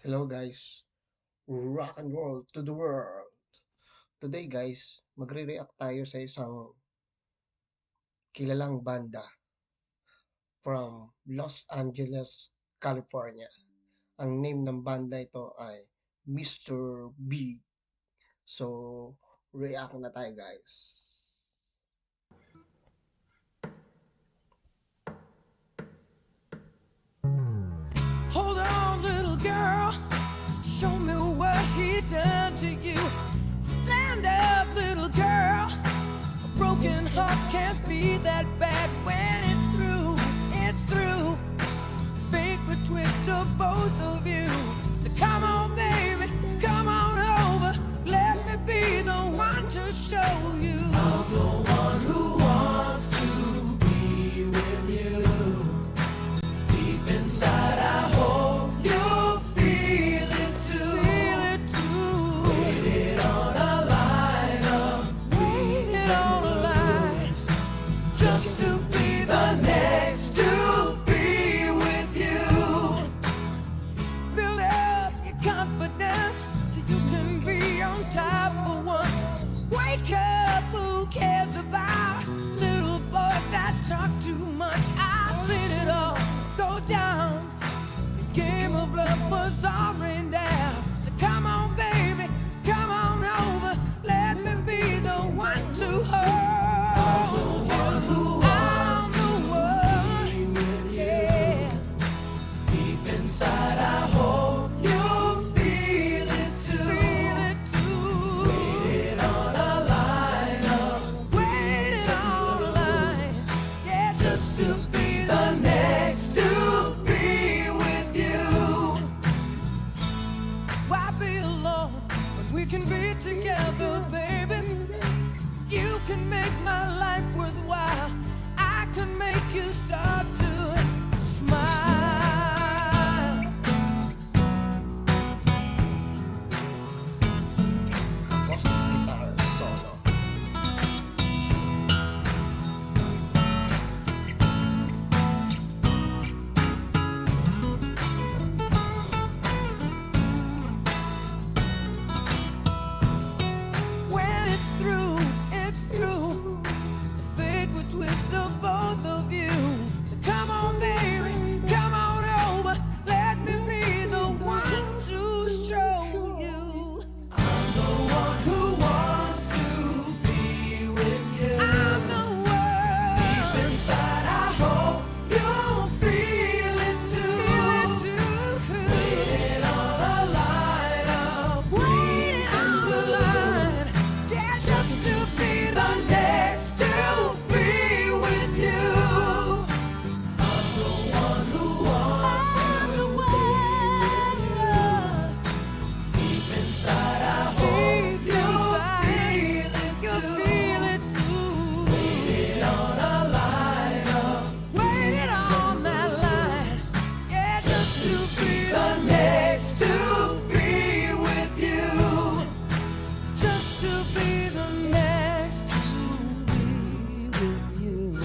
Hello guys, rock and roll to the world. Today guys, magre-react tayo sa isang kilalang banda from Los Angeles, California. Ang name ng banda ito ay Mr. Big. So, react na tayo guys. Hold on, little girl. Show me what he's done to you. Stand up, little girl. A broken heart can't be that bad when it's through. It's through. Fate would twist of both of you. So come on, baby, come on over. Let me be the one to show you. I'm the one who wants to be with you. Deep inside, I hope you feel it too. Feel it too. Waited on a line up. Waited on a line. Just to be the next to be with you. Build up your confidence so you can be on top for once. Wake up, who cares about little boys that talk too much? I've seen it all go down. The game of love was all rained down. So come on, baby, come on over. Let me be the one to hold you. I'm the one, yeah. Deep inside, I hope you feel it too. Feel it too. Waited on a line up. Waited on a line. Yeah, just to be the next to be with you. Why be alone when we can be together, baby? You can make my life worthwhile. I can make you start to smile. Acoustic guitar solo. When it's through, it's through. The fate would twist the both of you. So come on, baby, come on over. Let me be the one to show you. I'm the one who wants to be with you. I'm the one. Deep inside, I hope you'll feel it too. Feel it too. Waiting on a line up. Waiting on a line. Yeah, just to be the next to be with you. I'm the one who wants to be with you. Deep inside, I hope you'll feel it too. Waited on a line up. Waited on that line. Yeah, just to be the next to be with you. Just to be the next to be with you.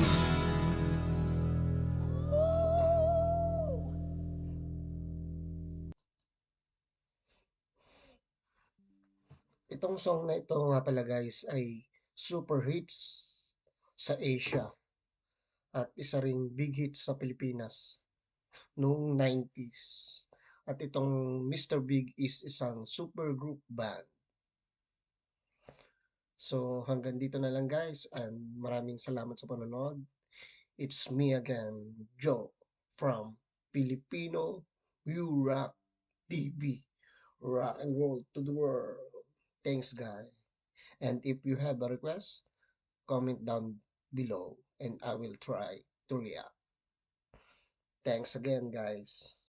Itong song na ito nga pala guys ay super hits sa Asia at isa ring big hit sa Pilipinas noong 90s. At itong Mr. Big is isang super group band. So hanggang dito na lang guys and maraming salamat sa panonood. It's me again, Joe from Filipino You Rock TV. Rock and roll to the world. Thanks guys. And if you have a request, comment down below and I will try to react. Thanks again guys.